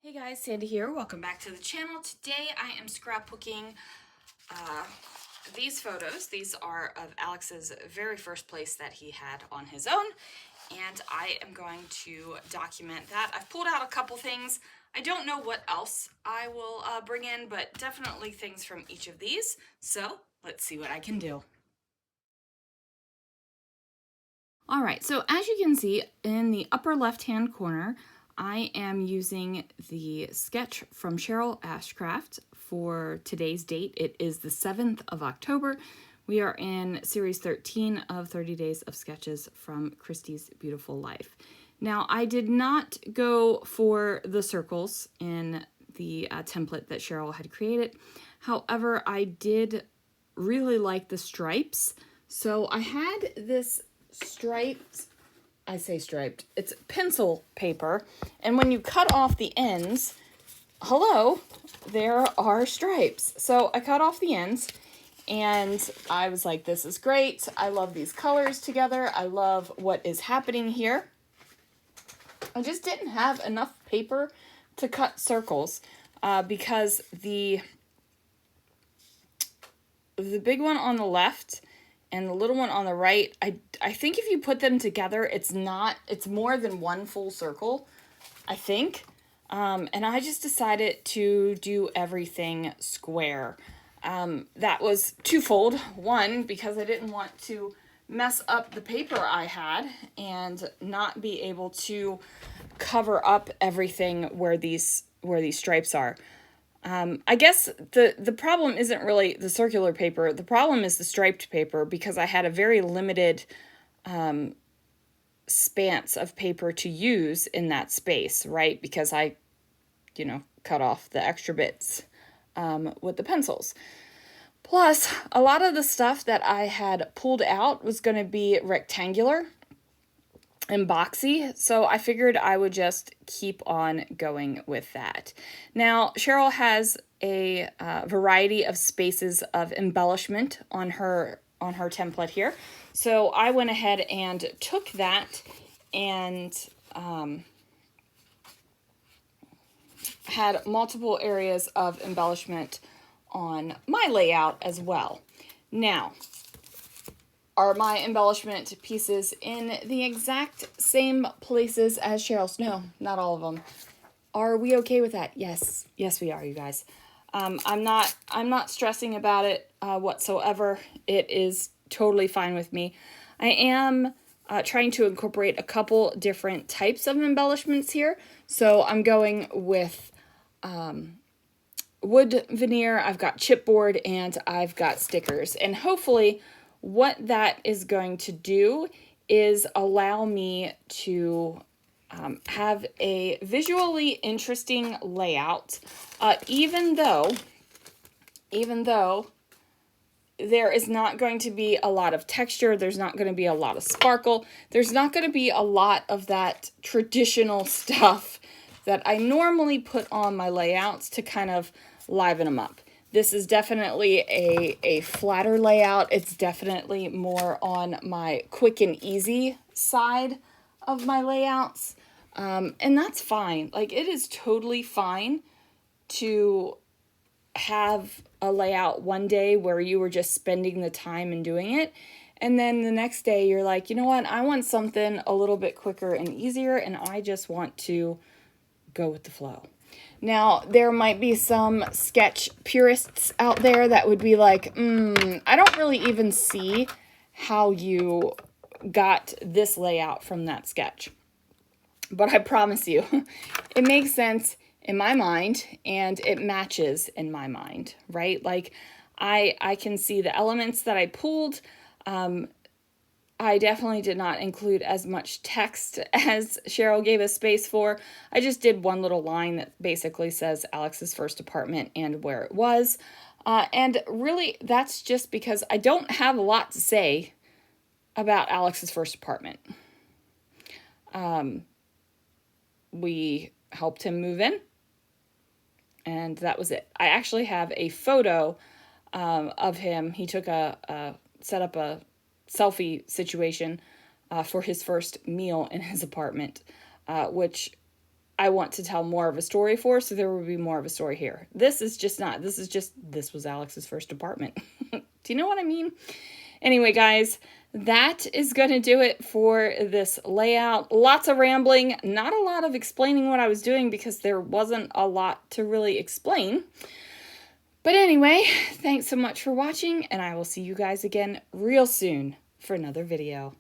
Hey guys, Sandy here. Welcome back to the channel. Today I am scrapbooking these photos. These are of Alex's very first place that he had on his own, and I am going to document that. I've pulled out a couple things. I don't know what else I will bring in, but definitely things from each of these. So let's see what I can do. All right, so as you can see in the upper left-hand corner, I am using the sketch from Cheryl Ashcraft for today's date. It is the 7th of October. We are in series 13 of 30 Days of Sketches from Christy's Beautiful Life. Now, I did not go for the circles in the template that Cheryl had created. However, I did really like the stripes. So I had this striped, I say striped, it's pencil paper, and when you cut off the ends, hello, there are stripes. So I cut off the ends and I was like, this is great. I love these colors together. I love what is happening here. I just didn't have enough paper to cut circles because the big one on the left and the little one on the right, I think if you put them together, it's more than one full circle, I think. And I just decided to do everything square. That was twofold. One, because I didn't want to mess up the paper I had and not be able to cover up everything where these stripes are. I guess the problem isn't really the circular paper. The problem is the striped paper, because I had a very limited spans of paper to use in that space, right? Because I, cut off the extra bits with the pencils. Plus, a lot of the stuff that I had pulled out was going to be rectangular and boxy, so I figured I would just keep on going with that. Now, Cheryl has a variety of spaces of embellishment on her template here, so I went ahead and took that and had multiple areas of embellishment on my layout as well. Now, are my embellishment pieces in the exact same places as Cheryl's? No, not all of them. Are we okay with that? Yes, we are, you guys. I'm not stressing about it whatsoever. It is totally fine with me. I am trying to incorporate a couple different types of embellishments here. So I'm going with wood veneer, I've got chipboard, and I've got stickers. And hopefully what that is going to do is allow me to have a visually interesting layout, even though there is not going to be a lot of texture, there's not going to be a lot of sparkle, there's not going to be a lot of that traditional stuff that I normally put on my layouts to kind of liven them up. This is definitely a flatter layout. It's definitely more on my quick and easy side of my layouts. And that's fine. Like, it is totally fine to have a layout one day where you were just spending the time and doing it. And then the next day you're like, you know what? I want something a little bit quicker and easier, and I just want to go with the flow. Now, there might be some sketch purists out there that would be like, I don't really even see how you got this layout from that sketch. But I promise you, it makes sense in my mind, and it matches in my mind, right? Like, I can see the elements that I pulled. I definitely did not include as much text as Cheryl gave us space for. I just did one little line that basically says Alex's first apartment and where it was. And really, that's just because I don't have a lot to say about Alex's first apartment. We helped him move in, and that was it. I actually have a photo of him. He took set up a selfie situation for his first meal in his apartment, which I want to tell more of a story for, so there will be more of a story here. This is just not, this was Alex's first apartment. Do you know what I mean? Anyway, guys, that is going to do it for this layout. Lots of rambling, not a lot of explaining what I was doing because there wasn't a lot to really explain. But anyway, thanks so much for watching, and I will see you guys again real soon for another video.